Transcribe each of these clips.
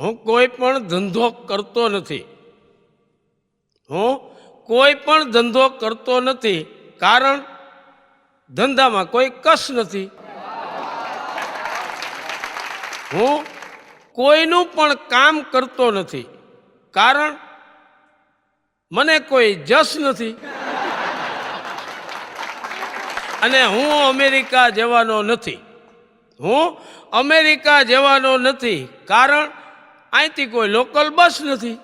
હું કોઈ પણ ધંધો કરતો નથી. હું કોઈ પણ ધંધો કરતો નથી, કારણ ધંધામાં કોઈ કસ નથી. હું કોઈનું પણ કામ કરતો નથી, કારણ મને કોઈ જસ નથી. અને હું અમેરિકા જવાનો નથી. હું અમેરિકા જવાનો નથી, કારણ અહીંથી કોઈ લોકલ બસ નથી.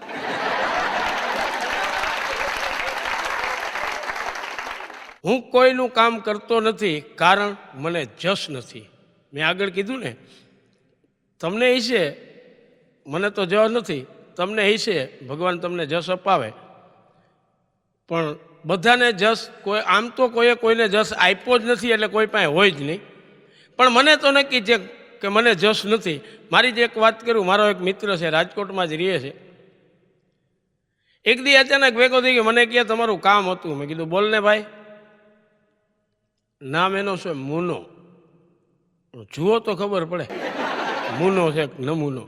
હું કોઈનું કામ કરતો નથી, કારણ મને જસ નથી. મેં આગળ કીધું ને, તમને હશે, મને તો જસ નથી, તમને હશે, ભગવાન તમને જસ અપાવે. પણ બધાને જસ કોઈ આમ તો કોઈને જસ આપ્યો જ નથી, એટલે કોઈ પાસે હોય જ નહીં. પણ મને તો નક્કી છે કે મને જસ નથી. મારી જ એક વાત કરું, મારો એક મિત્ર છે, રાજકોટમાં જ રહે છે. એક દી અચાનક ભેગો થઈ ગયો, મને કહે તમારું કામ હતું. મેં કીધું બોલ ને ભાઈ. નામ એનો છે મુનો. જુઓ તો ખબર પડે મુનો છે નમૂનો.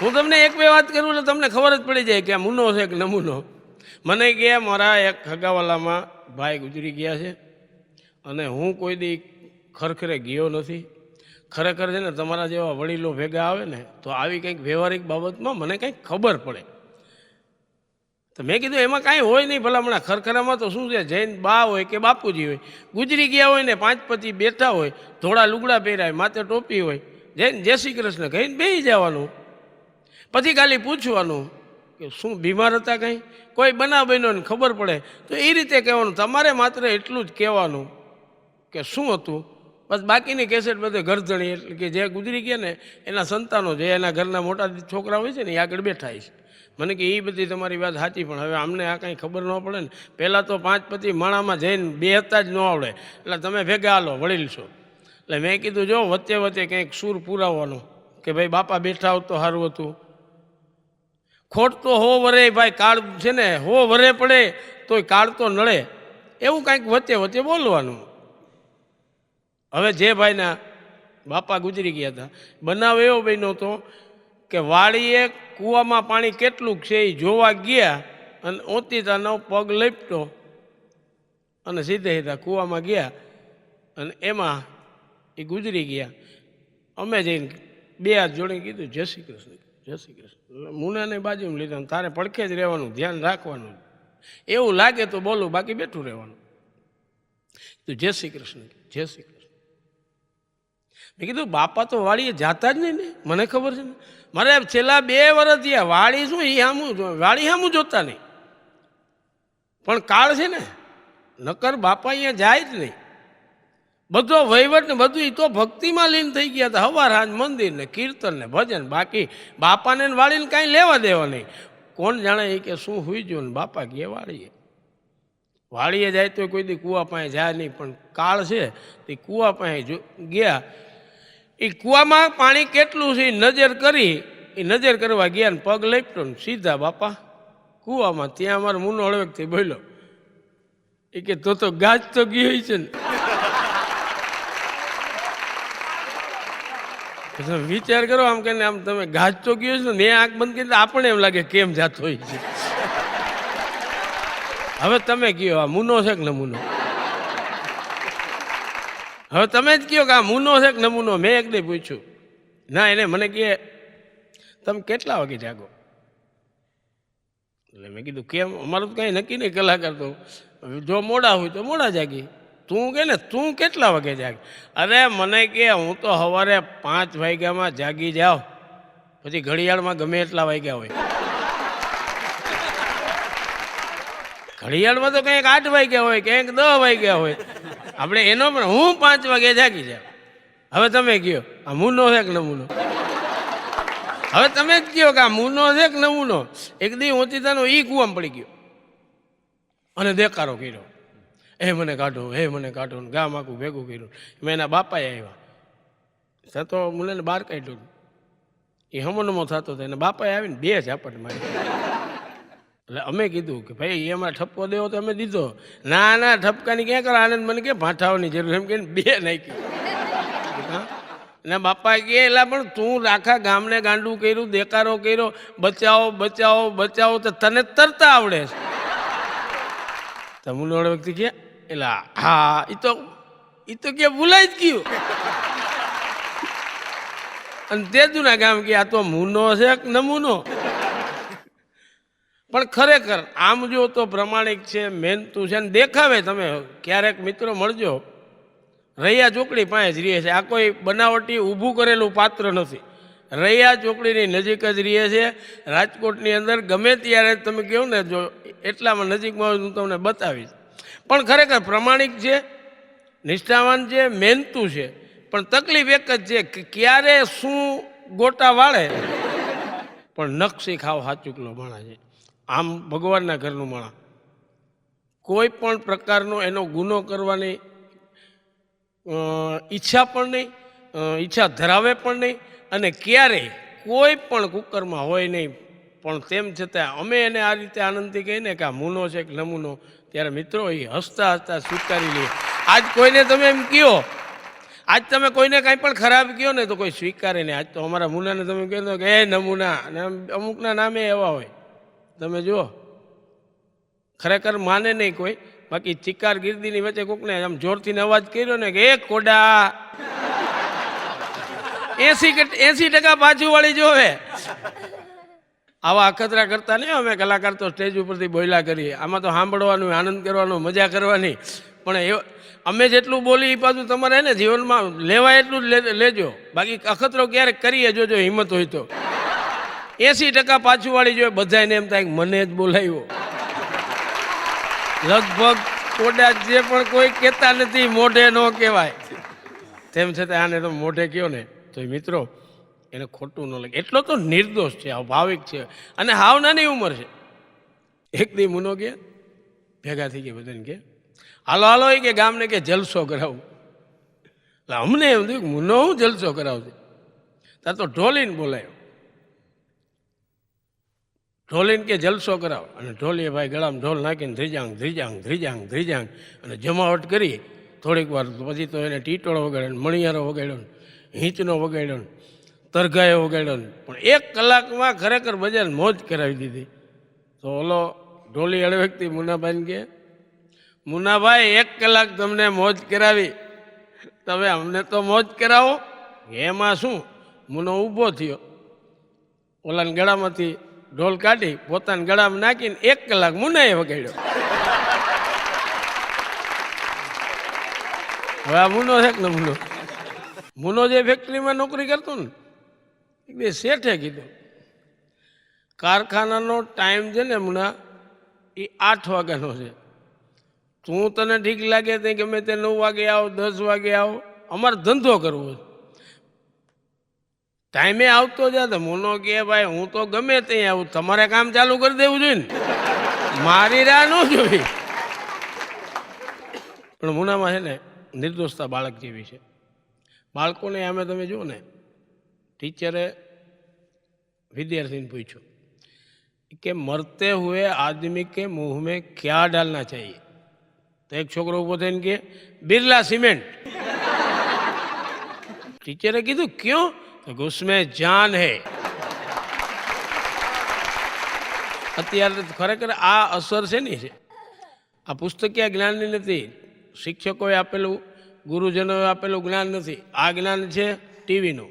હું તમને એક બે વાત કરું એટલે તમને ખબર જ પડી જાય કે આ મુનો છે કે નમૂનો. મને કહે મારા એક હગાવાલામાં ભાઈ ગુજરી ગયા છે, અને હું કોઈ દી ખરખરે ગયો નથી. ખરેખર છે ને, તમારા જેવા વડીલો ભેગા આવે ને તો આવી કંઈક વ્યવહારિક બાબતમાં મને કંઈક ખબર પડે. તો મેં કીધું એમાં કાંઈ હોય નહીં, ભલામણા ખરખરામાં તો શું છે, જૈન બા હોય કે બાપુજી હોય, ગુજરી ગયા હોય ને 5 પતિ બેઠા હોય, ધોળા લુગડા પહેરાય, માથે ટોપી હોય, જૈન જય શ્રી કૃષ્ણ કહીને બેસી જવાનું. પછી ખાલી પૂછવાનું કે શું બીમાર હતા, કંઈ કોઈ બનાવ બન્યો ને ખબર પડે તો એ રીતે કહેવાનું. તમારે માત્ર એટલું જ કહેવાનું કે શું હતું, બસ બાકીની કેસેટ બધે ગરજણી, એટલે કે જે ગુજરી ગયા ને એના સંતાનો, જે એના ઘરના મોટા છોકરા હોય છે ને એ આગળ બેઠા છે. મને કે એ બધી તમારી વાત સાચી, પણ હવે અમને આ કાંઈ ખબર ન પડે ને. પહેલાં તો 5 પતિ માણામાં જઈને બેહતા જ ન આવડે, એટલે તમે ભેગા હાલો, વડીલ છો. એટલે મેં કીધું જો વચ્ચે વચ્ચે કંઈક સૂર પુરાવવાનો કે ભાઈ બાપા બેઠા હોત તો સારું હતું. ખોટ તો હો વરે ભાઈ, કાળ છે ને હો વરે પડે તોય કાળ તો નળે, એવું કાંઈક વચ્ચે વચ્ચે બોલવાનું. હવે જે ભાઈના બાપા ગુજરી ગયા હતા, બનાવ એવો બન્યો હતો કે વાડીએ કૂવામાં પાણી કેટલું છે એ જોવા ગયા, અને ઓતીતાનો પગ લપટો અને સીધા કૂવામાં ગયા, અને એમાં એ ગુજરી ગયા. અમે જઈને 2 હાથ જોડીને કીધું જય શ્રી કૃષ્ણ, જય શ્રી કૃષ્ણ. મુનાને બાજુમાં લીધા, તારે પડખે જ રહેવાનું, ધ્યાન રાખવાનું. એવું લાગે તો બોલું, બાકી બેઠું રહેવાનું. તો જય શ્રી કૃષ્ણ, જય શ્રી કૃષ્ણ. મેં કીધું બાપા તો વાડીએ જાતા જ નહીં ને, મને ખબર છે ને. મારે છેલ્લા 2 વર્ષ થયા વાડી શું એ સામું, વાડી સામું જોતા નહીં. પણ કાળ છે ને, નકર બાપા અહીંયા જાય જ નહીં. બધો વહીવટ ને બધું એ તો ભક્તિમાં લીન થઈ ગયા હતા. હવાર હાંજ મંદિર ને કીર્તન ને ભજન, બાકી બાપાને વાળીને કાંઈ લેવા દેવા નહીં. કોણ જાણે એ કે શું હુઈ ગયું ને બાપા ગયા વાળીએ. વાળીએ જાય તો કોઈ દી કૂવા પાસે જાય નહીં, પણ કાળ છે તે કૂવા પાસે ગયા. એ કૂવામાં પાણી કેટલું છે એ નજર કરી, એ નજર કરવા ગયા ને પગ લપટો ને સીધા બાપા કૂવામાં. ત્યાં અમારો મુનો હળવેકથી બોલ્યો, એ કે તો ગાજ તો ગયો છે ને. વિચાર કરો, આમ કે આમ તમે ગાજ તો ગયો છો ને, આંખ બંધ કરી આપણે એમ લાગે કેમ જાતો હોય છે. હવે તમે કયો આ મુનો છે કે નમૂનો? હવે તમે જ કહો કે આ મુનો છે કે નમૂનો? મેં એક દી પૂછ્યું, ના એને મને કહે તમે કેટલા વાગે જાગો? એટલે મેં કીધું કેમ, અમારું તો કાંઈ નક્કી નહીં, કલાકાર તો જો મોડા હોય તો મોડા જાગી. તું કે ને તું કેટલા વાગે જાગ? અરે મને કે હું તો સવારે 5 વાગ્યામાં જાગી જાઉં, પછી ઘડિયાળમાં ગમે એટલા વાગ્યા હોય. ઘડિયાળમાં તો કંઈક 8 વાગ્યા હોય, કંઈક 10 વાગ્યા હોય. આપણે એનો પણ હું 5 વાગે જાગી જાઉં. હવે તમે કહો આ મુનો છે કે નમૂનો? હવે તમે જ કહો કે આ મુનો છે કે નમૂનો? એક દી ઓચિતાનો ઈ કૂવામાં પડી ગયો અને દેકારો કર્યો, એ મને કાઢો, હે મને કાઢો. ગામ આખું ભેગું કર્યું. મેં એના બાપાએ આવ્યા, તો મુલાને બહાર કાઢ્યો. એ હમો થતો હતો, એના બાપાએ આવીને 2 ઝાપટ મારી. એટલે અમે કીધું કે ભાઈ એમાં ઠપકો દેવો તો અમે દીધો. ના ના ઠપકાની ક્યાં કરો, આનંદ મને કે ભાંઠાવાની જરૂર, એમ કે 2 નાખી. અને બાપા કહે એલા પણ તું આખા ગામને ગાંડું કર્યું, દેકારો કર્યો, બચાવો બચાવો બચાવો, તો તને તરતા આવડે છે. તમુલવાળો વ્યક્તિ કે એલા હા એ તો કે ભૂલાઈ જ ગયું. અને તેજુના ગામ કે આ તો મૂનો છે કે નમૂનો. પણ ખરેખર આમ જો તો પ્રમાણિક છે, મહેનતું છે, ને દેખાવે. તમે ક્યારેક મિત્રો મળજો, રૈયા ચોકડી પાસે જ રહે છે. આ કોઈ બનાવટી ઊભું કરેલું પાત્ર નથી. રૈયા ચોકડીની નજીક જ રહે છે. રાજકોટની અંદર ગમે ત્યારે તમે કહો ને, જો એટલામાં નજીકમાં હોય હું તમને બતાવીશ. પણ ખરેખર પ્રમાણિક છે, નિષ્ઠાવાન છે, મહેનતું છે. પણ તકલીફ એક જ છે કે ક્યારે શું ગોટા વાળે, પણ નકશી ખાવ હાચુકલો માણા છે. આમ ભગવાનના ઘરનું માણા, કોઈ પણ પ્રકારનો એનો ગુનો કરવાની ઈચ્છા પણ નહીં, ઈચ્છા ધરાવે પણ નહીં, અને ક્યારેય કોઈ પણ કુકરમાં હોય નહીં. પણ તેમ છતાં અમે એને આ રીતે આનંદથી કહીને કે આ મૂનો છે કે નમૂનો, ત્યારે મિત્રો એ હસતા હસતા સ્વીકારી લઈએ. આજ કોઈને તમે એમ કહો, આજ તમે કોઈને કાંઈ પણ ખરાબ કહો ને તો કોઈ સ્વીકારે નહીં. આજ તો અમારા મુનાને તમે કહો કે એ નમૂના, અને અમુકના નામે એવા હોય તમે જુઓ, ખરેખર માને નહીં કોઈ. બાકી ચિકાર ગીર્દીની વચ્ચે કોકને આમ જોરથી અવાજ કર્યો ને કે એ કોડા, 80% પાછું વાળી જોવે. આવા અખતરા કરતા નહીં. અમે કલાકાર તો સ્ટેજ ઉપરથી બોલ્યા કરીએ, આમાં તો સાંભળવાનું, આનંદ કરવાનો, મજા કરવાની. પણ એ અમે જેટલું બોલી એ પાછું તમારે ને જીવનમાં લેવાય એટલું જ લેજો. બાકી અખતરો ક્યારેક કરીએ જોજો, હિંમત હોય તો. 80% પાછું વાળી જોઈએ. બધાને એમ થાય મને જ બોલાવ્યો. લગભગ કોડા જે પણ કોઈ કહેતા નથી, મોઢે ન કહેવાય. તેમ છતાં આને તો મોઢે કહો ને તો મિત્રો એને ખોટું ન લાગે. એટલો તો નિર્દોષ છે, ભાવિક છે, અને હાવ નાની ઉંમર છે. એક દી મુનો કે ભેગા થઈ ગયા બધાને કે હાલો હાલો કે ગામને કે જલસો કરાવું. એટલે અમને એમ થયું મુનો હું જલસો કરાવશે. ત્યાં તો ઢોલીને બોલાયો. ઢોલીને કે જલસો કરાવો. અને ઢોલીએ ભાઈ ગળામાં ઢોલ નાખીને ધ્રીજાંગ ધ્રીજાંગ ધ્રીજાંગ ધ્રીજાંગ અને જમાવટ કરી થોડીક વાર. પછી તો એને ટીટોળો વગાડ્યો, મણિયારો વગાડ્યો, હિંચનો વગાડ્યો, તરઘાયો વગાડ્યો. પણ 1 કલાકમાં ખરેખર બજાર મોજ કરાવી દીધી. તો ઓલો ઢોલી અડે વ્યક્તિ મુનાભાઈને કે મુનાભાઈ 1 કલાક તમને મોજ કરાવી, તમે અમને તો મોજ કરાવો. એમાં શું? મુનો ઊભો થયો, ઓલાના ગળામાંથી ઢોલ કાઢી પોતાના ગળામાં નાખીને 1 કલાક મુનાએ વગાડ્યો. હવે આ મુનો છે ને મુનો જે ફેક્ટરીમાં નોકરી કરતો ને એ શેઠે કીધું કારખાનાનો ટાઈમ છે ને મુના એ 8 વાગ્યાનો છે. તું તને ઠીક લાગે તે ગમે તે 9 વાગે આવો, 10 વાગે આવો, અમારે ધંધો કરવો છે. ટાઈમે આવતો જા. તો મુનો કે ભાઈ હું તો ગમે ત્યાં આવું, તમારે કામ ચાલુ કરી દેવું જોઈએ ને, મારી રાહ ન જોઈ. પણ મુનામાં છે ને નિર્દોષતા બાળક જેવી છે. બાળકોને આમે તમે જુઓ ને, ટીચરે વિદ્યાર્થીને પૂછ્યું કે મરતે હુએ આદમી કે મુંહ में क्या डालना चाहिए? તો એક છોકરો ઉભો થઈને કે બિરલા સિમેન્ટ. ટીચરે કીધું ક્यों? તો ઉસમેં જાન હૈ. અત્યારે ખરેખર આ અસર છે ને છે, આ પુસ્તકીય જ્ઞાનની નથી, શિક્ષકોએ આપેલું, ગુરુજનોએ આપેલું જ્ઞાન નથી. આ જ્ઞાન છે ટીવીનું.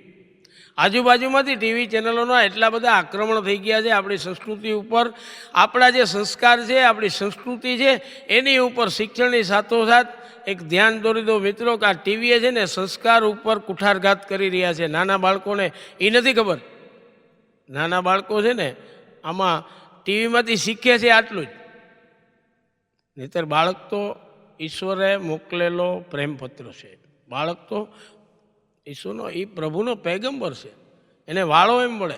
આજુબાજુમાંથી ટીવી ચેનલોના એટલા બધા આક્રમણ થઈ ગયા છે આપણી સંસ્કૃતિ ઉપર. આપણા જે સંસ્કાર છે, આપણી સંસ્કૃતિ છે, એની ઉપર શિક્ષણની સાથોસાથ એક ધ્યાન દોરી દો મિત્રો કે આ ટીવીએ છે ને સંસ્કાર ઉપર કુઠારઘાત કરી રહ્યા છે. નાના બાળકોને એ નથી ખબર. નાના બાળકો છે ને આમાં ટીવીમાંથી શીખે છે આટલું જ. નહીંતર બાળક તો ઈશ્વરે મોકલેલો પ્રેમપત્ર છે. બાળક તો ઈશ્વરનો, એ પ્રભુનો પૈગંબર છે, એને વાળો એમ મળે.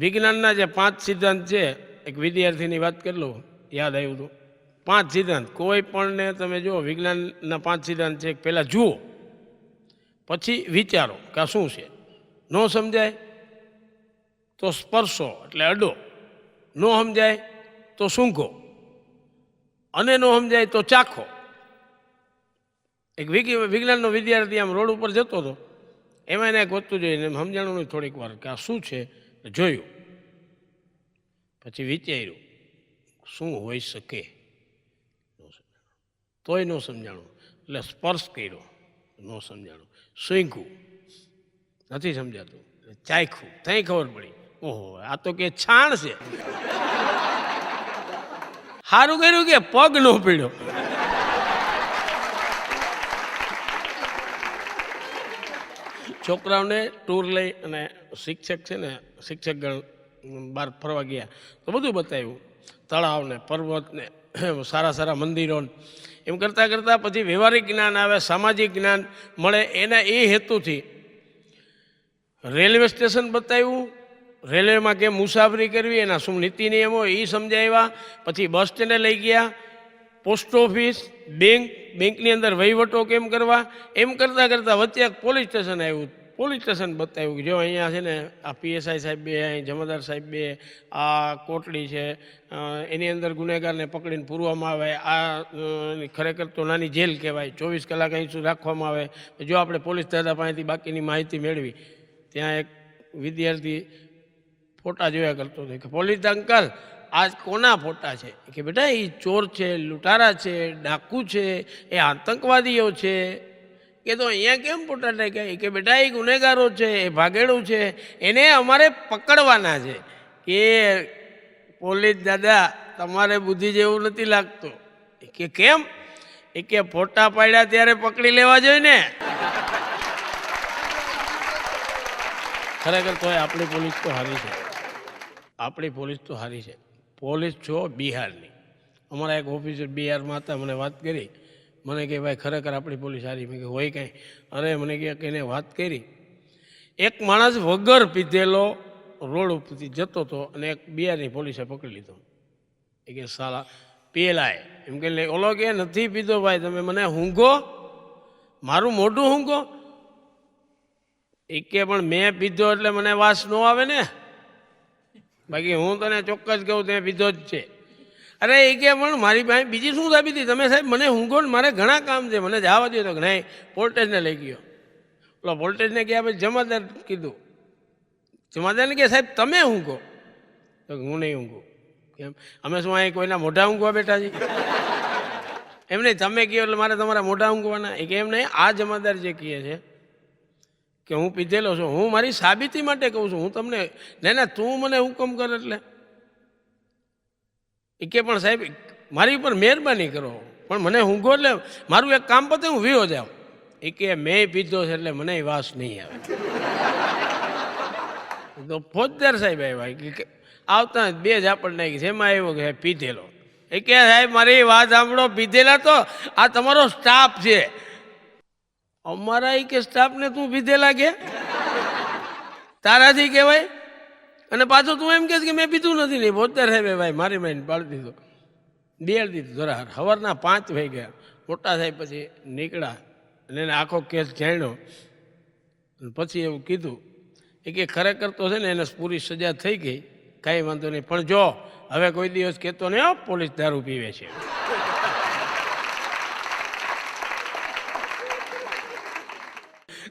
વિજ્ઞાનના જે 5 સિદ્ધાંત છે, એક વિદ્યાર્થીની વાત કરી લો, યાદ આવ્યું હતું. 5 સિદ્ધાંત કોઈ પણને તમે જુઓ, વિજ્ઞાનના 5 સિદ્ધાંત છે. પહેલાં જુઓ, પછી વિચારો કે આ શું છે. ન સમજાય તો સ્પર્શો એટલે અડો, ન સમજાય તો સૂંઘો, અને ન સમજાય તો ચાખો. એક વિજ્ઞાનનો વિદ્યાર્થી આમ રોડ ઉપર જતો હતો, એમાં એને એક વસ્તુ જોઈને એમ સમજાણું નહીં થોડીક વાર કે આ શું છે, જોયું, પછી વિચાર્યું શું હોઈ શકે, તોય ન સમજાણું, એટલે સ્પર્શ કર્યો, ન સમજાણું, સૂંઘ્યું, નથી સમજાતું, ચાખ્યું, ત્યાં ખબર પડી, ઓહો આ તો કે છાણ છે. સારું કર્યું કે પગ ન પીડ્યો. છોકરાઓને ટૂર લઈ અને શિક્ષક છે ને, શિક્ષકગણ બહાર ફરવા ગયા તો બધું બતાવ્યું, તળાવ ને પર્વત ને સારા સારા મંદિરો. એમ કરતાં કરતાં પછી વ્યવહારિક જ્ઞાન આવે, સામાજિક જ્ઞાન મળે. એના એ હેતુથી રેલવે સ્ટેશન બતાવ્યું, રેલવેમાં કેમ મુસાફરી કરવી, એના શું નીતિ નિયમો એ સમજાવ્યા. પછી બસ સ્ટેન્ડે લઈ ગયા, પોસ્ટ ઓફિસ, બેંકની અંદર વહીવટો કેમ કરવા. એમ કરતાં કરતાં વચ્ચે એક પોલીસ સ્ટેશન આવ્યું, પોલીસ સ્ટેશન બતાવ્યું કે જો અહીંયા છે ને આ પીએસઆઈ સાહેબ બે, અહીં જમાદાર સાહેબ બે, આ કોટડી છે, એની અંદર ગુનેગારને પકડીને પૂરવામાં આવે, આ ખરેખર તો નાની જેલ કહેવાય, 24 કલાક અહીં સુધી રાખવામાં આવે. જો આપણે પોલીસ દાદા પાસેથી બાકીની માહિતી મેળવી. ત્યાં એક વિદ્યાર્થી ફોટા જોયા કરતો હતો કે પોલીસ અંકલ આજ કોના ફોટા છે, કે બેટા એ ચોર છે, લૂંટારા છે, ડાકુ છે, એ આતંકવાદીઓ છે. કે તો અહીંયા કેમ ફોટા ટાંક્યા, કે બેટા એ ગુનેગારો છે, એ ભાગેડું છે, એને અમારે પકડવાના છે. કે પોલીસ દાદા તમારે બુદ્ધિ જેવું નથી લાગતું. કે કેમ, એ કે ફોટા પાડ્યા ત્યારે પકડી લેવા જોઈએ ને. ખરેખર તો આપણી પોલીસ તો સારી છે, આપણી પોલીસ તો સારી છે. પોલીસ છો બિહારની, અમારા એક ઓફિસર બિહારમાં હતા, મને વાત કરી, મને કે ભાઈ ખરેખર આપણી પોલીસ સારી. મેં કે હોય કાંઈ, અરે મને કે એને વાત કરી, એક માણસ વગર પીધેલો રોડ ઉપરથી જતો હતો અને એક બિહારની પોલીસે પકડી લીધો. એ કે સાલા પેલાય એમ કે ઓલો કે નથી પીધો ભાઈ, તમે મને ઊંઘો, મારું મોઢું ઊંઘો. એ કે પણ મેં પીધો એટલે મને વાસ ન આવે ને, બાકી હું તને ચોક્કસ કહું ત્યાં પીધો જ છે. અરે એ કે પણ મારી પાસે બીજી શું સાબી હતી, તમે સાહેબ મને ઊંઘો ને મારે ઘણા કામ છે, મને જવા દો. તો કે નહીં, વોલ્ટેજને લઈ ગયો. ઓલો વોલ્ટેજને ગયા પછી જમાદાર કીધું, જમાદારને કે સાહેબ તમે ઊંઘો. તો હું નહીં ઊંઘું. કેમ, અમે શું અહીં કોઈના મોઢા ઊંઘવા બેઠા છીએ? એમ નહીં, તમે કહો એટલે મારે તમારા મોઢા ઊંઘવાના. એ કે એમ નહીં, આ જમાદાર જે કહે છે કે હું પીધેલો છું, હું મારી સાબિતી માટે કહું છું, હું તમને ના તું મને હુકમ કર એટલે. એ કે પણ સાહેબ મારી ઉપર મહેરબાની કરો, પણ મને ઊંઘો એટલે મારું એક કામ પતે હું વિયો જાઉં. એ કે મેં પીધો છે એટલે મને વાસ નહીં આવે. તો ફોજદાર સાહેબ આવ્યા, કે આવતા બે જ આપણને નાખી, એમાં આવ્યો કે પીધેલો. એ કે સાહેબ મારી વાત સાંભળો, પીધેલા તો આ તમારો સ્ટાફ છે. અમારા એ કે સ્ટાફને તું પીધેલા કે તારાથી કહેવાય, અને પાછો તું એમ કે મેં પીધું નથી. નહીં, બોતેર સાહેબ ભાઈ મારી માઈને પાડી દીધો, બેડ દીધું જરા. સવારના 5 વાગી ગયા. મોટા સાહેબ પછી નીકળ્યા અને એને આખો કેસ જાણ્યો. પછી એવું કીધું, એ કે ખરેખર તો છે ને એને પૂરી સજા થઈ ગઈ, કાંઈ વાંધો નહીં, પણ જો હવે કોઈ દિવસ કહેતો નહીં હો પોલીસ દારૂ પીવે છે.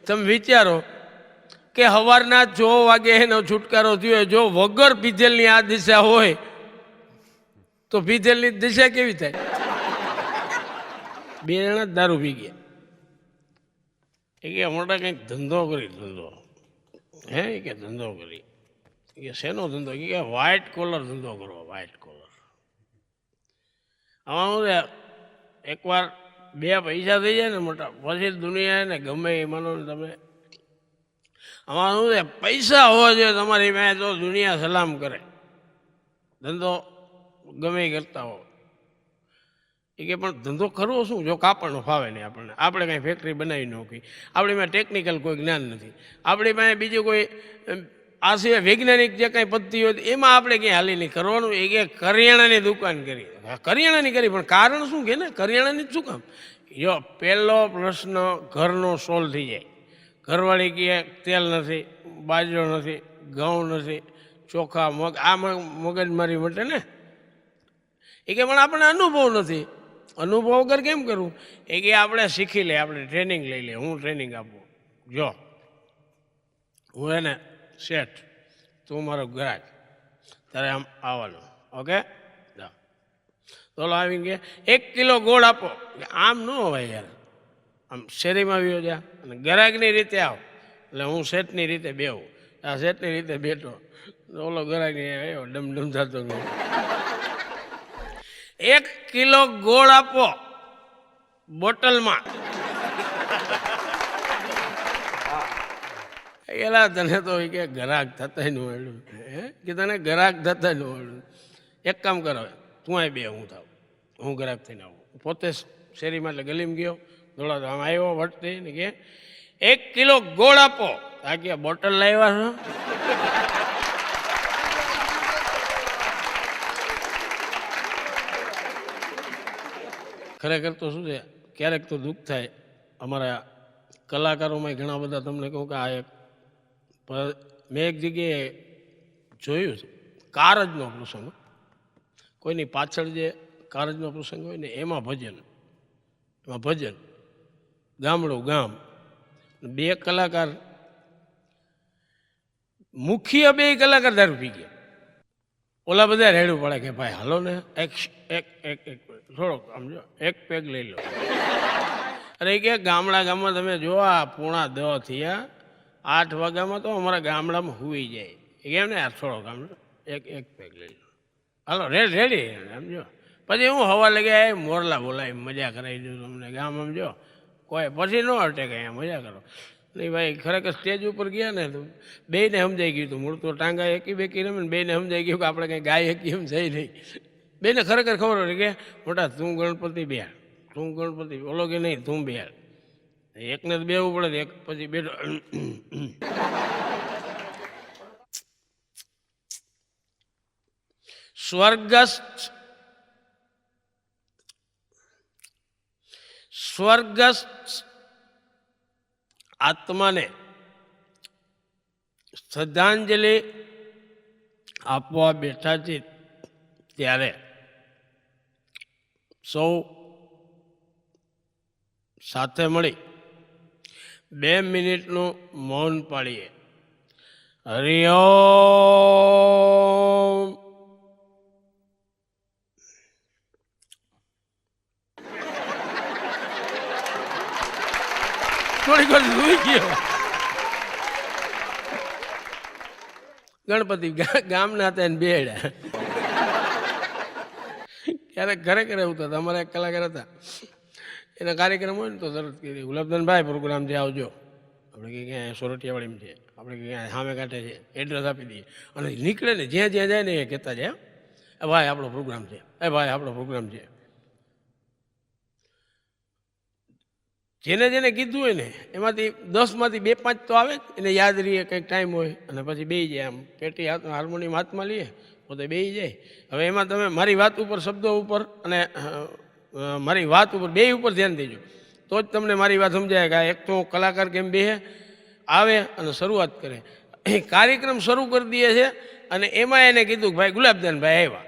તમે વિચારો કે સવારના 6 વાગે એનો છુટકારો થયો, જો વગર પીધેલની આ દિશા હોય તો પીધેલની દિશા કેવી થાય? 2 જણા દારૂ પી ગયા. એ કે મોટા કંઈક ધંધો કરી, ધંધો હે, એ કે ધંધો કરી. એ કે શેનો ધંધો? કે વ્હાઇટ કોલર ધંધો કરવો, વ્હાઇટ કોલર. આમાં શું છે, એકવાર 2 પૈસા થઈ જાય ને મોટા, પછી દુનિયા ને ગમે એ માનો ને તમે. આમાં શું છે, પૈસા હોવા જોઈએ તમારી પાસે તો દુનિયા સલામ કરે, ધંધો ગમે એ કરતા હો. એ કે પણ ધંધો કરવો શું જો કાપડનો ફાવે નહીં આપણને, આપણે કાંઈ ફેક્ટરી બનાવી ન હોકી, આપણી પાસે ટેકનિકલ કોઈ જ્ઞાન નથી, આપણી પાસે બીજું કોઈ આ સિવાય વૈજ્ઞાનિક જે કાંઈ પદ્ધતિ હોય એમાં આપણે ક્યાંય હાલી નહીં કરવાનું. એ કે કરિયાણાની દુકાન કરી, કરિયાણાની કરી, પણ કારણ શું કે ને કરિયાણાની જ શું કામ? જો પહેલો પ્રશ્ન ઘરનો સોલ્વ થઈ જાય. ઘરવાળી કહે તેલ નથી, બાજરો નથી, ઘઉં નથી, ચોખા, મગ, આ મગજમારી માટે ને. એ કે પણ આપણને અનુભવ નથી. અનુભવ વગર કેમ કરવું? એ કે આપણે શીખી લે, આપણે ટ્રેનિંગ લઈ લે. હું ટ્રેનિંગ આપું. જો હું એને શેઠ, તું મારો ગ્રાહક, તારે આમ આવવાનું. ઓકે, ચાલો આવીને કે 1 કિલો ગોળ આપો. આમ ન હોય યાર, આમ શેરીમાં આવ્યો જા અને ગ્રાહકની રીતે આવ. એટલે હું શેઠની રીતે બેહું. આ શેઠની રીતે બેઠો, ઓલો ગ્રાહકની આવ્યો ડમડમ થતો. 1 કિલો ગોળ આપો બોટલમાં. એલા તને તો કે ગ્રાહક થતા ન મળ્યું, કે તને ગ્રાહક થતા ન મળ્યું. એક કામ કરો, તું અહીં બે, હું થાવ, હું ગ્રાહક થઈને આવું. પોતે શેરીમાં એટલે ગલીમાં ગયો, દોડા આમ આવ્યો વટતી ને કે 1 કિલો ગોળ આપો. આ કે બોટલ લાવ્યા છો? ખરેખર તો શું છે, ક્યારેક તો દુઃખ થાય. અમારા કલાકારોમાં ઘણા બધા, તમને કહું કે આ એક મેં એક જગ્યાએ જોયું છે, કારજનો પ્રસંગ. કોઈની પાછળ જે કારજનો પ્રસંગ હોય ને એમાં ભજન, ગામડું ગામ, 2 કલાકાર, મુખ્ય 2 કલાકાર દારૂ પી ગયા. ઓલા બધા રેડવું પડે કે ભાઈ હાલો ને, એક થોડોક સમજો, એક પેગ લઈ લો. અરે કે ગામમાં તમે જો આ 9:45 થયા, 8 વાગ્યામાં તો અમારા ગામડામાં હુઈ જાય. કેમ ને આ થોડોક આમ એક પેગ લઈ લો, હાલો રેડી સમજો. પછી હું હવા લગે મોરલા બોલાવી મજા કરાવી દઉં તમને ગામ સમજો. કોઈ પછી ન અટકે, અહીંયા મજા કરો. નહીં ભાઈ, ખરેખર સ્ટેજ ઉપર ગયા ને તો બેયને સમજાઈ ગયું હતું. મૂળ તો ટાંગા એકી બેકી રમે ને બેયને સમજાઈ ગયું કે આપણે કંઈ ગાય એકી એમ જઈ નહીં. બેને ખરેખર ખબર હોય કે મોટા તું ગણપતિ બેહાડ, તું ગણપતિ, ઓલો કે નહીં તું બેહાડ. એકને તો બેવું પડે, એક પછી બેઠો. સ્વર્ગસ્થ આત્માને શ્રદ્ધાંજલિ આપવા બેઠા છે ત્યારે સૌ સાથે મળી 2 મિનિટનું મૌન પાડીએ. હરિ ઓમ. થોડીક વાર જોઈ ગયો. ગણપતિ ગામના હતા એને બેડ્યા. ક્યારેક ખરેખર એવું થતું. અમારા એક કલાકાર હતા, એના કાર્યક્રમ હોય ને તો તરત કીધું ગુલાબદાનભાઈ પ્રોગ્રામથી આવજો. આપણે કંઈ ક્યાં સોરઠિયાવાડીમાં છે, આપણે ક્યાં સામે કાંઠે છે, એડ્રેસ આપી દઈએ. અને નીકળે ને જ્યાં જાય ને એ કહેતા જાય, ભાઈ આપણો પ્રોગ્રામ છે, ભાઈ આપણો પ્રોગ્રામ છે. જેને કીધું હોય ને એમાંથી 10માંથી 2-5 તો આવે જ, એને યાદ રહીએ, કંઈક ટાઈમ હોય. અને પછી બેસી જાય, આમ પેટી હાર્મોનિયમ હાથમાં લઈએ, પોતે બેસી જાય. હવે એમાં તમે મારી વાત ઉપર, શબ્દો ઉપર અને મારી વાત ઉપર, 2 ઉપર ધ્યાન દેજો, તો જ તમને મારી વાત સમજાય. કે એક તો કલાકાર કેમ બેસે આવે અને શરૂઆત કરે. કાર્યક્રમ શરૂ કરી દે છે અને એમાં એને કીધું કે ભાઈ ગુલાબદાનભાઈ આવ્યા.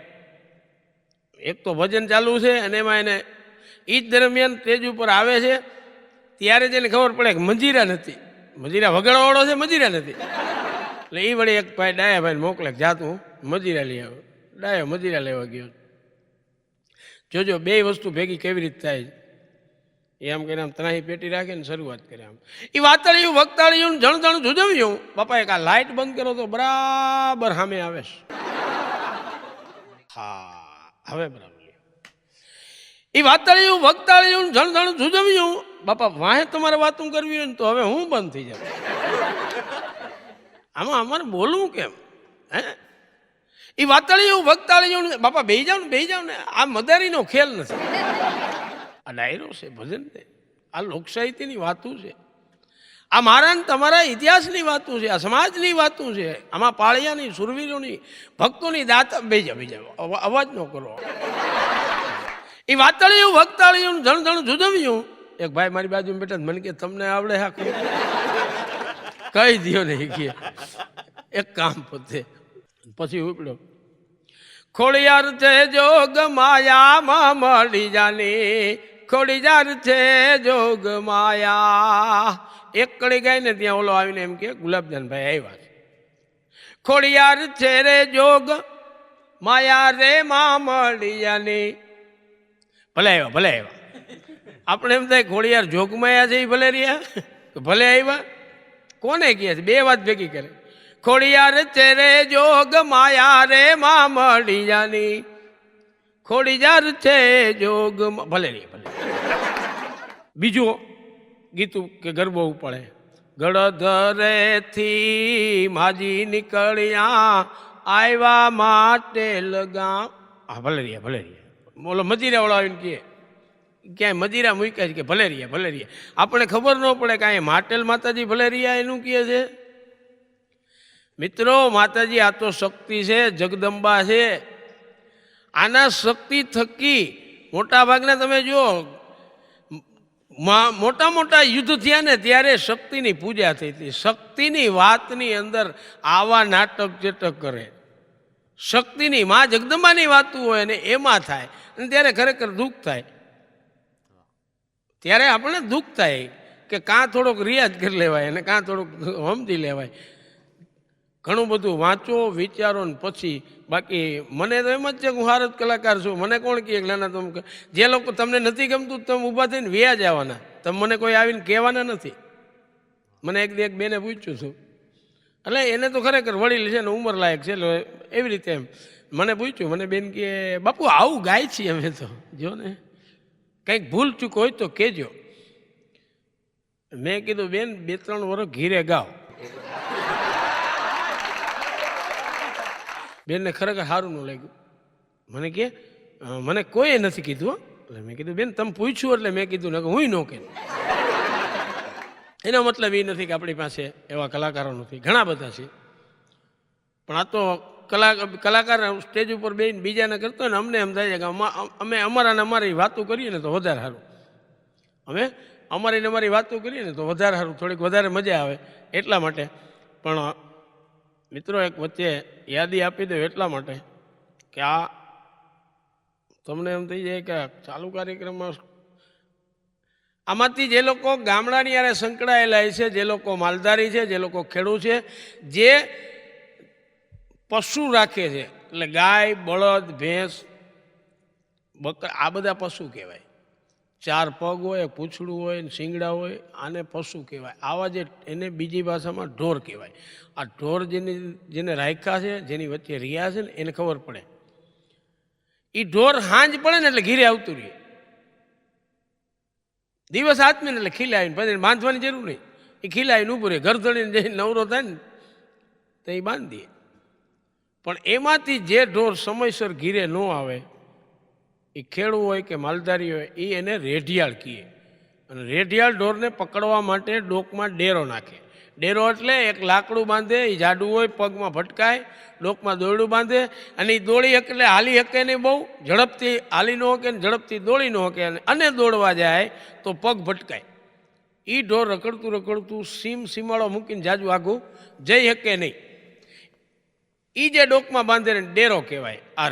એક તો ભજન ચાલુ છે અને એમાં એને એ જ દરમિયાન સ્ટેજ ઉપર આવે છે ત્યારે જ એને ખબર પડે કે મંજીરા નથી, મંજીરા વગાડવાવાળો છે, મંજીરા નથી. એટલે એ વળી એક ભાઈ ડાયા ભાઈને મોકલે, જાતું મંજીરા લઈ આવ્યો. ડાયો મંજીરા લેવા ગયો. જોજો 2 વસ્તુ ભેગી કેવી રીતે થાય. એ આમ કરીને આમ ત્રાહી પેટી રાખે ને શરૂઆત કરે. આમ એ વાતળિયું વખતાળિયું જણજણ જુજવ્યું. બાપા એક આ લાઇટ બંધ કરો તો બરાબર સામે આવે છે. હા હવે બરાબર. એ વાતળિયું વખતાળિયું જણજણ જુજવ્યું. બાપા વાહે તમારે વાતું કરવી હોય ને તો હવે હું બંધ થઈ જાય. આમાં અમારે બોલવું કેમ? હે એ વાતળિયું વખતાળિયું બાપા બેહી જાવ ને. આ મદારીનો ખેલ નથી, આ ડાયરો છે, ભજન છે, આ લોકસાહિત્યની વાતું છે, આ મારા ને તમારા ઇતિહાસની વાતું છે, આ સમાજની વાતું છે. આમાં પાળિયાની, સુરવીરોની, ભક્તોની દાતા. બેહી જાવ, અવાજ ન કરો. એ વાતળિયું વખતાળિયું જણ જુજવ્યું. એક ભાઈ મારી બાજુમાં બેઠા મને કે તમને આવડે? હા કહી દો ને કે એક કામ પોતે. પછી ઉપડ્યો ખોડિયાર છે જોગ માયામાં મળી જાની, ખોડિયાર છે જોગ માયા. એક કડી ગાય ને ત્યાં ઓલો આવીને એમ કે ગુલાબજાનભાઈ આવ્યા છે. ખોડિયાર છે રે જોગ માયા રે માં મળી જાની. ભલે આવ્યા ભલે આવ્યા. આપણે એમ થાય ખોડિયાર જોગમાયા છે એ ભલે રહ્યા, ભલે આવ્યા. કોને કહે છે? બે વાત ભેગી કરે. ખોડિયાર છે રે જોગ માયા રે માં મળી જાની, ખોડિયાર છે જોગ ભલે રે ભલે. બીજું ગીતું કે ગરબો પડે. ગળધરેથી માજી નીકળ્યા આવ્યા માટે લગા. હા ભલે રહ્યા ભલે રહ્યા. બોલો મજીરા વાળો આવીને કહે ક્યાંય મજીરા મૂક્યા છે કે ભલે રહ્યા ભલે રહ્યા. આપણે ખબર ન પડે કે અહીંયા માટેલ માતાજી ભલે રહ્યા એનું કહે છે. મિત્રો માતાજી આ તો શક્તિ છે, જગદંબા છે. આના શક્તિ થકી મોટા ભાગના તમે જુઓ મોટા મોટા યુદ્ધ થયા ને ત્યારે શક્તિની પૂજા થઈ હતી. શક્તિની વાતની અંદર આવા નાટક ચેટક કરે. શક્તિની મા જગદંબાની વાતું હોય ને એમાં થાય અને ત્યારે ખરેખર દુઃખ થાય. ત્યારે આપણને દુઃખ થાય કે કાં થોડોક રિયાઝ કરી લેવાય અને કાં થોડુંક સમજી લેવાય. ઘણું બધું વાંચો વિચારો ને પછી બાકી મને તો એમ જ છે કે હું હાર જ કલાકાર છું. મને કોણ કહે નાના તમે જે લોકો તમને નથી ગમતું તમે ઊભા થઈને વ્યા જવાના. તમે મને કોઈ આવીને કહેવાના નથી. મને એક બેને પૂછ્યું છું એટલે એને તો ખરેખર વડીલ છે ને ઉંમર લાયક છે એટલે એવી રીતે એમ મને પૂછ્યું. મને બેન કે બાપુ આવું ગાય છીએ અમે તો જો ને કંઈક ભૂલ ચૂક હોય તો કહેજો. મેં કીધું બેન 2-3 વર્ષ ઘીરે ગાઓ. બેનને ખરેખર સારું ન લાગ્યું. મને કે મને કોઈએ નથી કીધું. એટલે મેં કીધું બેન તમે પૂછ્યું એટલે મેં કીધું ને હું ન કહું. એનો મતલબ એ નથી કે આપણી પાસે એવા કલાકારો નથી, ઘણા બધા છે. પણ આ તો કલાકાર સ્ટેજ ઉપર બેન બીજાને કરતો હોય ને અમને એમ થાય છે કે અમે અમારાને અમારી વાતો કરીએ ને તો વધારે સારું. અમે અમારી વાતો કરીએ ને તો વધારે સારું, થોડીક વધારે મજા આવે એટલા માટે. પણ મિત્રો એક વચ્ચે યાદી આપી દઉં એટલા માટે કે આ તમને એમ થઈ જાય કે ચાલુ કાર્યક્રમમાં આમાંથી જે લોકો ગામડાની યારે સંકળાયેલા છે, જે લોકો માલધારી છે, જે લોકો ખેડૂત છે, જે પશુ રાખે છે એટલે ગાય બળદ ભેંસ બકરા આ બધા પશુ કહેવાય. 4 પગ હોય, પૂંછડું હોય, શિંગડા હોય, આને પશુ કહેવાય. આવા જે એને બીજી ભાષામાં ઢોર કહેવાય. આ ઢોર જેને રાખ્યા છે, જેની વચ્ચે રહ્યા છે ને એને ખબર પડે. એ ઢોર હાંજ પડે ને એટલે ઘીરે આવતું રહે. દિવસ આત્મીને એટલે ખીલાવીને પછી બાંધવાની જરૂર નહીં. એ ખીલાવીને ઊભું રહે. ઘર ધણીને જઈને નવરો થાય ને તો એ બાંધી દે. પણ એમાંથી જે ઢોર સમયસર ઘીરે ન આવે એ ખેડૂ હોય કે માલધારી હોય એ એને રેઢિયાળ કહીએ. અને રેઢિયાળ ઢોરને પકડવા માટે ડોકમાં ડેરો નાખે. ડેરો એટલે એક લાકડું બાંધે, એ જાડું હોય, પગમાં ભટકાય, ડોકમાં દોરડું બાંધે અને એ દોડી એટલે હાલી શકે નહીં, બહુ ઝડપથી હાલી ન શકે ને ઝડપથી દોડી ન શકે અને દોડવા જાય તો પગ ભટકાય. એ ઢોર રખડતું સીમાડો મૂકીને જાજુ આઘું જઈ શકે નહીં. એ જે ડોકમાં બાંધે ને ડેરો કહેવાય. આ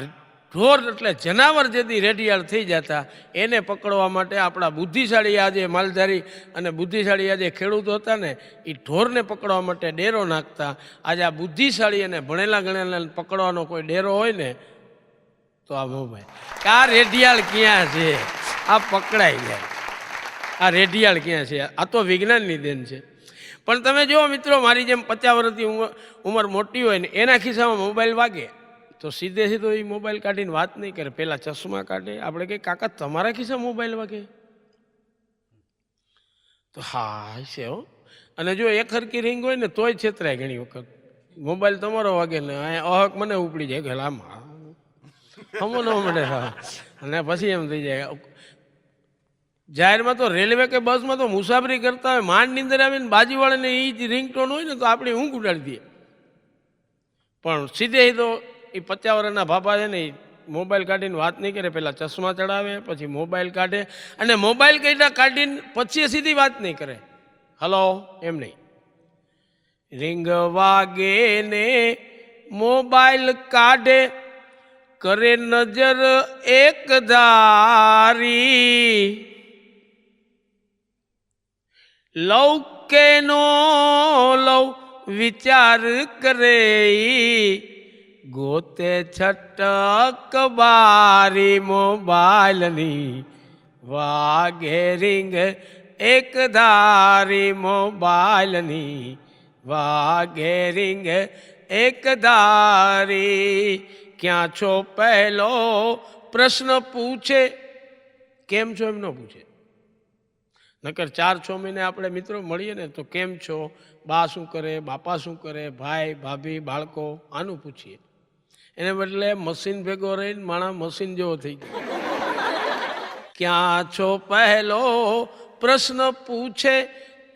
ઢોર એટલે જનાવર જેથી રેડિયાળ થઈ જતા એને પકડવા માટે આપણા બુદ્ધિશાળી આજે માલધારી અને બુદ્ધિશાળી આજે ખેડૂતો હતા ને એ ઢોરને પકડવા માટે ડેરો નાખતા. આજે આ બુદ્ધિશાળી અને ભણેલા ગણેલા પકડવાનો કોઈ ડેરો હોય ને તો આ મોબાઈલ કે આ રેડિયાળ ક્યાં છે, આ પકડાઈ જાય. આ રેડિયાળ ક્યાં છે? આ તો વિજ્ઞાનની દેન છે. પણ તમે જુઓ મિત્રો, મારી જેમ 50 વર્ષથી ઉંમર મોટી હોય ને એના ખિસ્સામાં મોબાઈલ વાગે તો સીધે સીધો એ મોબાઈલ કાઢીને વાત નહીં કરે, પહેલાં ચશ્મા કાઢે. આપણે કંઈ કાકા તમારા ખિસ્સા મોબાઈલ વાગે? તો હા છે હો. અને જો એક હરકી રિંગ હોય ને તોય છેતરાય ઘણી વખત. મોબાઈલ તમારો વાગે ને અહક મને ઉપડી જાય કે આમ હમો ન મળે. હા અને પછી એમ થઈ જાય. જાહેરમાં તો રેલવે કે બસમાં તો મુસાફરી કરતા હોય, માંડ નીંદર આવીને બાજુવાળાને એ જ રિંગટોન હોય ને તો આપણે ઊંઘ ઉડાડી દઈએ. પણ સીધે સીધો એ 50 વર્ષના બાપા છે ને મોબાઈલ કાઢીને વાત નહીં કરે, પહેલાં ચશ્મા ચડાવે, પછી મોબાઈલ કાઢે અને મોબાઈલ કાઢીને પછી સીધી વાત નહીં કરે. હલો એમ નહીં, રિંગ વાગે ને મોબાઈલ કાઢે કરે નજર એક ધારી, લવ કે નો લવ વિચાર કરે, ગોતે છટક બારી મોબાઈલની, વાગે રીંગ એક ધારી મોબાઈલની, વાગે રીંગ એક ધારી. ક્યાં છો પહેલો પ્રશ્ન પૂછે, કેમ છો એમ ન પૂછે. નકર 4-6 મહિને આપણે મિત્રો મળીએ ને તો કેમ છો, બા શું કરે, બાપા શું કરે, ભાઈ ભાભી બાળકો, આનું પૂછીએ. એને બદલે મશીન ભેગો રહીને માણસ મશીન જેવો થઈ ગયો. ક્યાં છો પહેલો પ્રશ્ન પૂછે,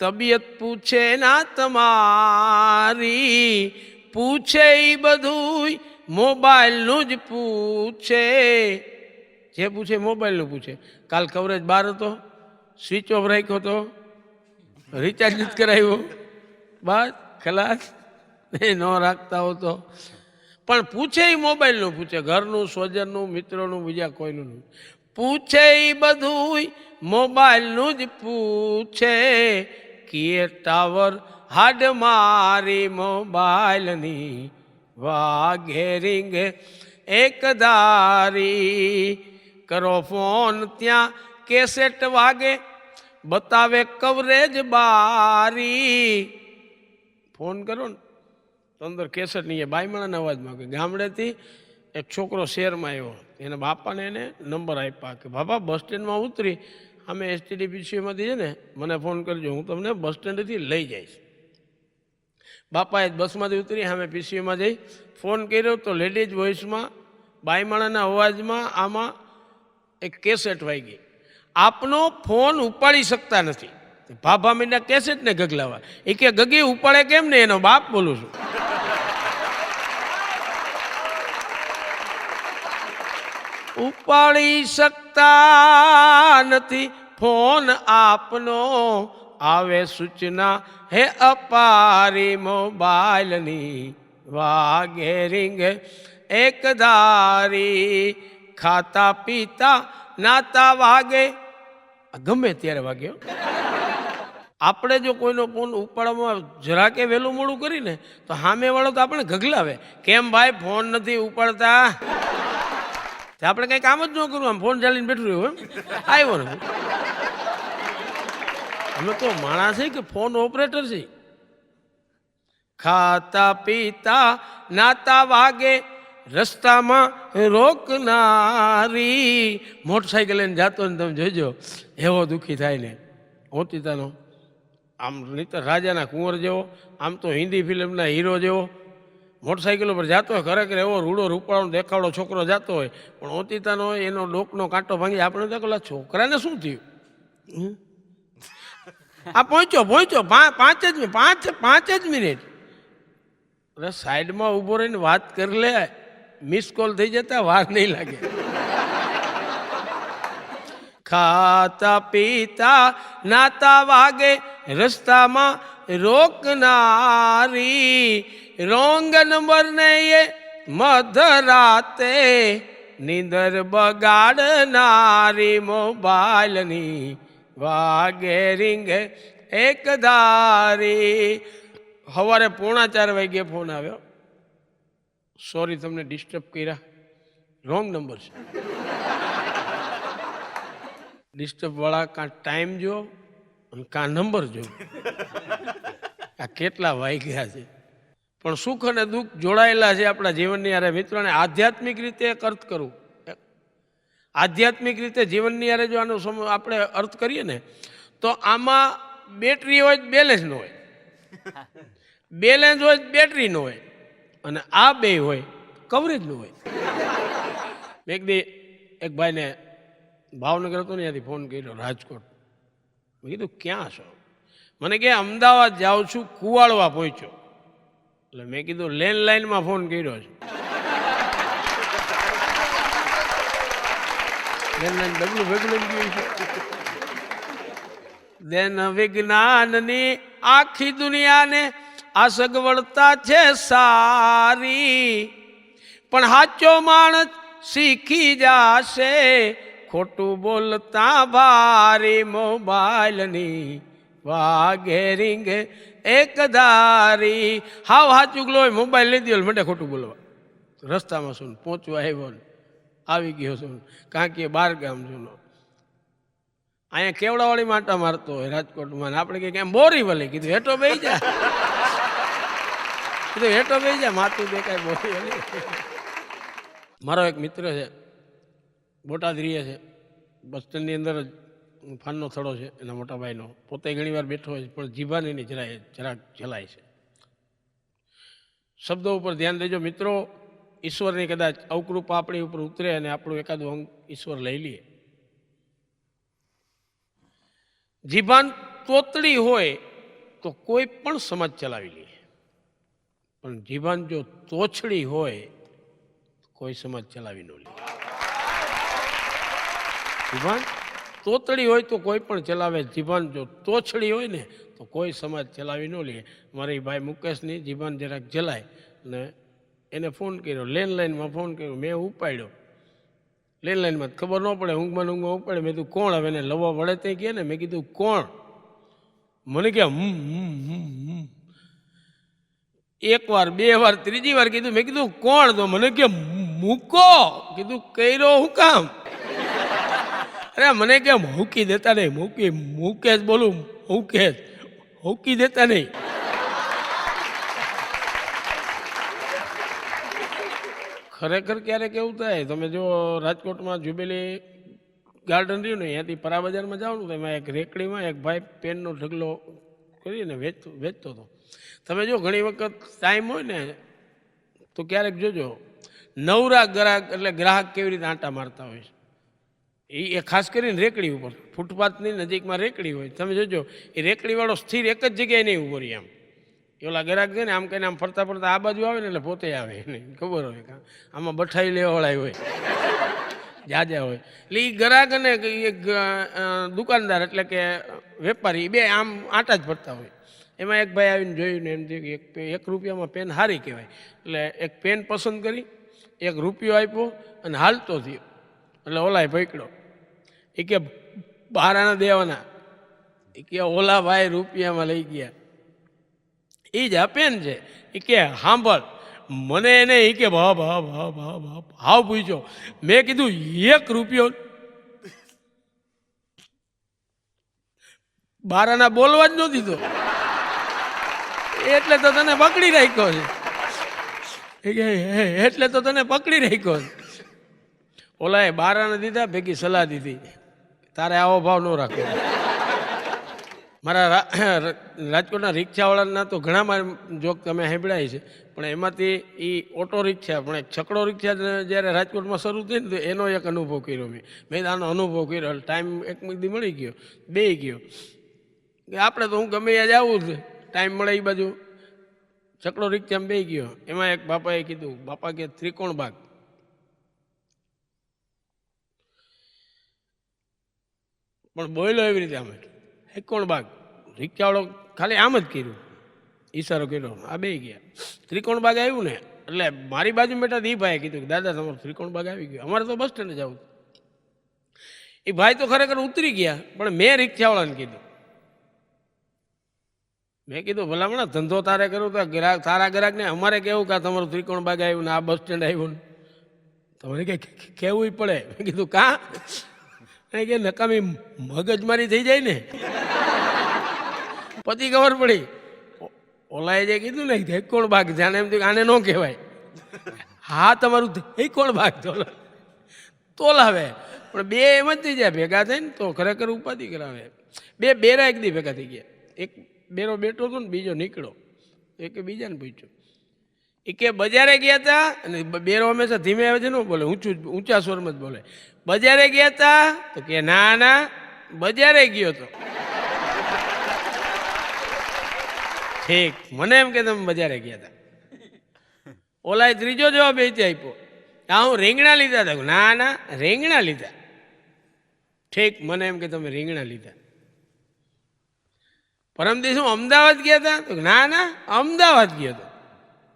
તબિયત પૂછે ના તમારી, પૂછે ઈ બધું મોબાઈલનું જ પૂછે. જે પૂછે મોબાઈલનું પૂછે. કાલ કવરેજ 12 હતો, સ્વિચ ઓફ રાખ્યો હતો, રિચાર્જ નથી કરાવ્યો, બસ ખલાસ. ન રાખતા હો તો પણ પૂછે એ મોબાઈલનું પૂછે, ઘરનું, સ્વજનનું, મિત્રોનું, બીજા કોઈનું નહીં. પૂછે એ બધું મોબાઈલનું જ પૂછે. કીએ ટાવર હાડ મારી મોબાઈલની, વાગે રીંગ એક ધારી. કરો ફોન ત્યાં કેસેટ વાગે, બતાવે કવરેજ બારી. ફોન કરો ને તો અંદર કેસેટ નહીં, બાયમાણાના અવાજમાં કે ગામડેથી એક છોકરો શહેરમાં આવ્યો, એના બાપાને એને નંબર આપ્યા કે બાપા બસ સ્ટેન્ડમાં ઉતરી અમે STDPCમાંથી છે ને મને ફોન કરજો, હું તમને બસ સ્ટેન્ડથી લઈ જઈશ. બાપાએ બસમાંથી ઉતરી અમે PCOમાં જઈ ફોન કર્યો તો લેડીઝ વોઇસમાં બાયમાણાના અવાજમાં આમાં એક કેસેટ વાગી. આપનો ફોન ઉપાડી શકતા નથી. ભાભા મીના કેસેટને ગગલાવા. એ કે ગગી ઉપાડે કેમ ને, એનો બાપ બોલું છું. ઉપાડી શકતા નથી ફોન આપનો, આવે સૂચના હે અપારી મોબાઈલની, વાગે રીંગ એક ધારી. ખાતા પીતા નાતા વાગે, ગમે ત્યારે વાગ્યો. આપણે જો કોઈનો ફોન ઉપાડવામાં જરાકે વહેલું મોડું કરીને તો સામેવાળો તો આપણે ગગલાવે, કેમ ભાઈ ફોન નથી ઉપાડતા. આપણે કંઈ કામ જ ન કરવું, આમ ફોન ચાલીને બેઠું રહ્યું, એમ આવ્યો ને. અમે તો માણસ છે કે ફોન ઓપરેટર છે. ખાતા પીતા નાતા વાગે, રસ્તામાં રોકનારી. મોટરસાઇકલ લઈને જાતો ને તમે જોજો એવો દુઃખી થાય ને. ઓતિતાનો આમ નહીતર રાજાના કુંવર જેવો, આમ તો હિન્દી ફિલ્મના હીરો જેવો મોટરસાઇકલ ઉપર જતો હોય, ખરેખર એવો રૂડો રૂપાળો દેખાડો છોકરો જતો હોય, પણ ઓતિતાનો હોય એનો ડોકનો કાંટો ભાંગી. આપણે તો પેલા છોકરાને શું થયું, આ પહોંચ્યો 5 જ મિનિટ. અરે સાઈડમાં ઊભો રહીને વાત કરી લે, મિસ કોલ થઈ જતા વાર નહીં લાગે. ખાતા પીતા નાતા વાગે, રસ્તામાં રોકનારી. રોંગ નંબર ને એ મધરાતે, નીંદર બગાડનારી મોબાઈલની, વાગે રીંગ એક ધારી. સવારે 3:45 વાગ્યે ફોન આવ્યો, સોરી તમને ડિસ્ટર્બ કર્યા, રોંગ નંબર છે. ડિસ્ટર્બ વાળા કાં ટાઈમ જો અને કાં નંબર જો, આ કેટલા વાગ્યા છે. પણ સુખ અને દુઃખ જોડાયેલા છે આપણા જીવનની યારે. મિત્રોને આધ્યાત્મિક રીતે એક અર્થ કરવું, આધ્યાત્મિક રીતે જીવનની યારે જો આનો આપણે અર્થ કરીએ ને તો આમાં બેટરી હોય બેલેન્સ ન હોય, બેલેન્સ હોય બેટરી ન હોય, અને આ બે હોય કવરેજ ન હોય. મેં એક ભાઈને ભાવનગર હતો ને ત્યાંથી ફોન કર્યો, રાજકોટ. મેં કીધું ક્યાં છો? મને કે અમદાવાદ જાઉં છું, કુવાડવા પહોંચ્યો. એટલે મેં કીધું લેન્ડલાઇનમાં ફોન કર્યો છે. લેન્ડલાઇન ડબલું ભેગું લઈ ગયું છે. દેન વિજ્ઞાનની આખી દુનિયાને આ સગવડતા છે સારી, પણ સાચો માણસ શીખી જાશે ખોટું બોલતા ભારી મોબાઈલની વાગે રીંગ એક ધારી. હાવ હાચું ગલો હોય મોબાઈલ લઈ દો મને ખોટું બોલવા. રસ્તામાં શું પહોંચવા આવ્યો ને આવી ગયો છું કાં કે 12 ગામ છું. અહીંયા કેવડાવાળી માટા મારતો હોય રાજકોટમાં, આપણે કે કેમ બોરી વળી. કીધું હેઠો બેસી જા, કીધું હેઠો બેસી જા, માથું દેખાય બોરી વળી. મારો એક મિત્ર છે, બોટાદ રહે છે, બસ સ્ટેન્ડની અંદર જ ફાનનો થડો છે એના મોટા ભાઈનો. પોતે ઘણી વાર બેઠો હોય પણ જીભાની જરાક ચલાય છે. શબ્દો ઉપર ધ્યાન દેજો મિત્રો. ઈશ્વરની કદાચ અવકૃપા આપણી ઉપર ઉતરે અને આપણું એકાદું અંગ ઈશ્વર લઈ લઈએ. જીભાન તોતડી હોય તો કોઈ પણ સમાજ ચલાવી લે, પણ જીભાન જો તોછડી હોય કોઈ સમાજ ચલાવી ન લે. જીભાન તોતડી હોય તો કોઈ પણ ચલાવે, જીભાન જો તોછડી હોય ને તો કોઈ સમાજ ચલાવી ન લે. મારી ભાઈ મુકેશની જીભાન જરાક જલાય ને એને ફોન કર્યો, લેન્ડલાઇનમાં ફોન કર્યો, મેં ઉપાડ્યો. લેન્ડલાઇનમાં ખબર ન પડે, ઊંઘમાં ઉપાડે. મેં કીધું કોણ? હવે એને લવા વળે તે કહે ને. મેં કીધું કોણ? મને કે 1 વાર 2 વાર 3જી વાર કીધું. મેં કીધું કોણ? તો મને કે મૂકો. કીધું કર્યો હું કામ? અરે મને કે મૂકી દેતા નહીં. મુકેશ બોલું, મુકેશ મૂકી દેતા નહીં. ખરેખર ક્યારેક એવું થાય, તમે જો રાજકોટમાં જ્યુબિલી ગાર્ડન રહ્યું ને, અહીંયાથી પરા બજારમાં જાઓ ને તો એમાં એક રેકડીમાં એક ભાઈ પેનનો ઢગલો કરીને વેચતો હતો. તમે જો ઘણી વખત ટાઈમ હોય ને તો ક્યારેક જોજો નવરા ગ્રાહક, એટલે ગ્રાહક કેવી રીતે આંટા મારતા હોય છે. એ ખાસ કરીને રેકડી ઉપર, ફૂટપાથની નજીકમાં રેકડી હોય. તમે જોજો એ રેકડીવાળો સ્થિર એક જ જગ્યાએ નહીં ઉભો રહે. આમ ઓલા ગ્રાહક છે ને આમ કહીને આમ ફરતા ફરતા આ બાજુ આવે ને એટલે પોતે આવે એને ખબર હોય કે આમાં બઠાઈ લેવાવાળા હોય, જાજા હોય. એટલે એ ગ્રાહક અને એક દુકાનદાર એટલે કે વેપારી બે આમ આંટા જ ફરતા હોય. એમાં એક ભાઈ આવીને જોયું ને એમ થયું કે એક રૂપિયામાં પેન સારી કહેવાય. એટલે એક પેન પસંદ કરી, 1 રૂપિયો આપ્યો અને હાલતો થયો. એટલે ઓલાએ પકડ્યો. એ કે 12 આના દેવાના. એ કે ઓલા ભાઈ રૂપિયામાં લઈ ગયા. એ જ આ પેન છે. એ કે સાંભળ મને એને એ કે ભાવ પૂછ્યો. મેં કીધું 1 રૂપિયો 12 આના બોલવા જ ન દીધો, એટલે તો તને પકડી રાખ્યો છે. એટલે તો તને પકડી રાખ્યો છે. ઓલાએ 12 આના દીધા, ભેગી સલાહ દીધી, તારે આવો ભાવ ન રાખવો. મારા રાજકોટના રિક્ષાવાળાના તો ઘણા મારા જોક તમે સાંભળ્યા છે, પણ એમાંથી એ ઓટો રિક્ષા, પણ એક છકડો રિક્ષા જ્યારે રાજકોટમાં શરૂ થઈ ને તો એનો એક અનુભવ કર્યો. મેં આનો અનુભવ કર્યો. ટાઈમ એક દી મળી ગયો, બે ગયો કે આપણે તો હું ગમે ત્યાં જાવું છે, ટાઈમ મળે એ બાજુ છકડો રિક્ષામાં બે ગયો. એમાં એક બાપાએ કીધું, બાપા કે ત્રિકોણ બાગ. પણ બોલ્યો એવી રીતે અમે ત્રિકોણ બાગ. રિક્ષાવાળો ખાલી આમ જ કર્યું, ઈશારો કર્યો, આ બે ગયા. ત્રિકોણ બાગ આવ્યું ને એટલે મારી બાજુ બેઠા એ ભાઈએ કીધું કે દાદા તમારું ત્રિકોણ બાગ આવી ગયું, અમારે તો બસ સ્ટેન્ડે જવું. એ ભાઈ તો ખરેખર ઉતરી ગયા, પણ મેં રિક્ષાવાળાને કીધું, મેં કીધું ભલામણા ધંધો તારે કરવું તો ગ્રાહક, તારા ગ્રાહકને અમારે કેવું કે તમારું ત્રિકોણ બાગ આવ્યું ને આ બસ સ્ટેન્ડ આવ્યું ને તમારે કે કહેવું પડે. મેં કીધું કાં? કે નકામી મગજમારી થઈ જાય ને પછી ખબર પડી. ઓલાએ જે કીધું ને ત્રિકોણ બાગ, જાણે એમ થયું આને ન કહેવાય. હા તમારું ત્રિકોણ બાગ તોલાવે, પણ બે એમ જ થઈ જાય ભેગા થઈને તો ખરેખર ઉપાધિ કરાવે. બે બેરા એક દી ભેગા થઈ ગયા. એક બેરો બેઠો હતો ને બીજો નીકળ્યો. એક બીજાને પૂછ્યું. એ કે બજારે ગયા હતા, અને બેરો હંમેશા ધીમે આવે છે ન બોલે, ઊંચા સ્વરમાં જ બોલે. બજારે ગયા હતા તો કે ના ના બજારે ગયો તો. ઠીક, મને એમ કે તમે બજારે ગયા હતા. ઓલાએ ત્રીજો જવાબ એ આપ્યો, હા હું રીંગણા લીધા હતા. ના ના રીંગણા લીધા. ઠીક, મને એમ કે તમે રીંગણા લીધા. પરમ દિવસે હું અમદાવાદ ગયા હતા તો ના ના અમદાવાદ ગયો હતો.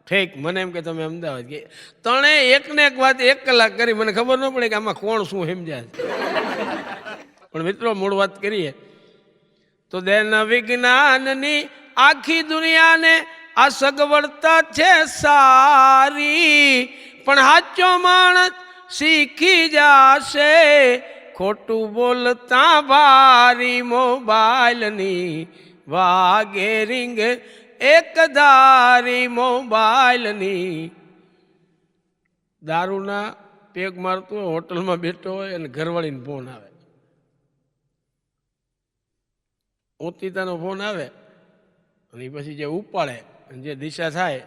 ઠીક મને એમ કે તમે અમદાવાદ ગયા તણે એકને એક વાત 1 કલાક કરી મને ખબર ન પડે કે આમાં કોણ શું સમજ્યા છે પણ મિત્રો મૂળ વાત કરીએ તો દેન વિજ્ઞાનની આખી દુનિયાને આ સગવડતા છે સારી પણ સાચો માણસ શીખી જાશે ખોટું બોલતા ભારી મોબાઈલની વાગે રીંગ એક ધારી મોબાઈલની દારૂના પેગ મારતો હોય હોટલમાં બેઠો હોય અને ઘરવાળીને ફોન આવે ઓતિતાનો ફોન આવે અને પછી જે ઉપાડે જે દિશા થાય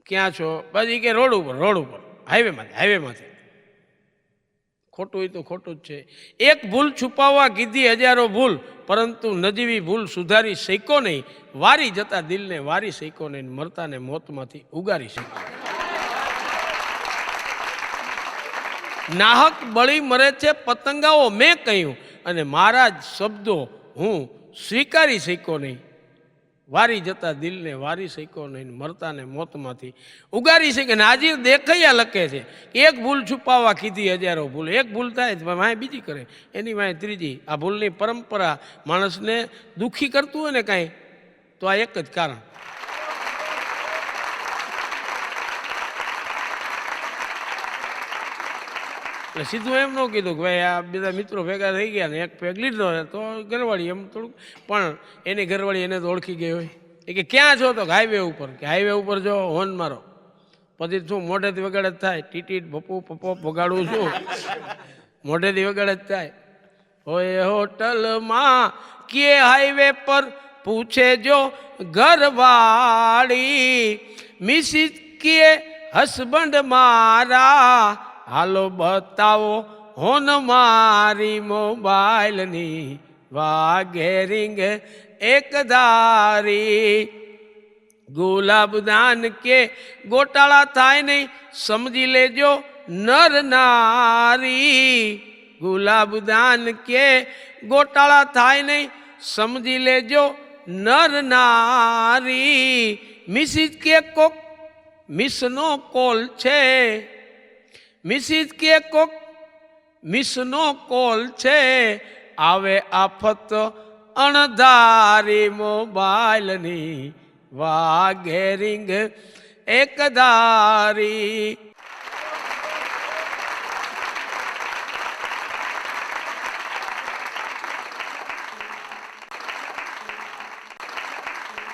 ક્યાં છો પછી કે રોડ ઉપર હાઈવેમાંથી ખોટું હોય તો ખોટું જ છે એક ભૂલ છુપાવવા કીધી હજારો ભૂલ પરંતુ નજીવી ભૂલ સુધારી શીખો નહીં વારી જતા દિલને વારી શીખો નહીં મરતાને મોતમાંથી ઉગારી શીખો નાહક બળી મરે છે પતંગાઓ મેં કહ્યું અને મારા જ શબ્દો હું સ્વીકારી શીખો નહીં વારી જતા દિલને વારી શીખો નહીં મરતાને મોતમાંથી ઉગારી શકે નાજીર દેખૈયા લખે છે એક ભૂલ છુપાવવા કીધી હજારો ભૂલ એક ભૂલ થાય તો વાંહે બીજી કરે એની વાંહે ત્રીજી આ ભૂલની પરંપરા માણસને દુઃખી કરતું હોય ને કાંઈ તો આ એક જ કારણ એટલે સીધું એમ ન કીધું કે ભાઈ આ બધા મિત્રો ભેગા થઈ ગયા ને એક પેગ લીધો તો ઘરવાળી એમ થોડુંક પણ એની ઘરવાળી એને તો ઓળખી ગઈ હોય એ કે ક્યાં છો તો હાઈવે ઉપર કે હાઈવે ઉપર જો હોર્ન મારો પછી શું મોઢેથી વગાડે જ થાય ટીટીટ પપ્પુ પપ્પો વગાડું છું મોઢેથી વગાડે જ થાય હોય હોટલમાં કે હાઈવે પર પૂછે જો ઘરવાળી મિસિસ કે હસબન્ડ મારા હાલો બતાવો હોન મારી મોબાઈલની વાગે રીંગ એક ધારી ગુલાબદાન કે ગોટાળા થાય નહીં સમજી લેજો નર નારી ગુલાબદાન કે ગોટાળા થાય નહીં સમજી લેજો નર નારી મિસિસ કે કોક મિસનો કોલ છે મિસિસ કે કોક મિસનો કોલ છે આવે આફત અણધારી મોબાઈલની વાગે રીંગ એક ધારી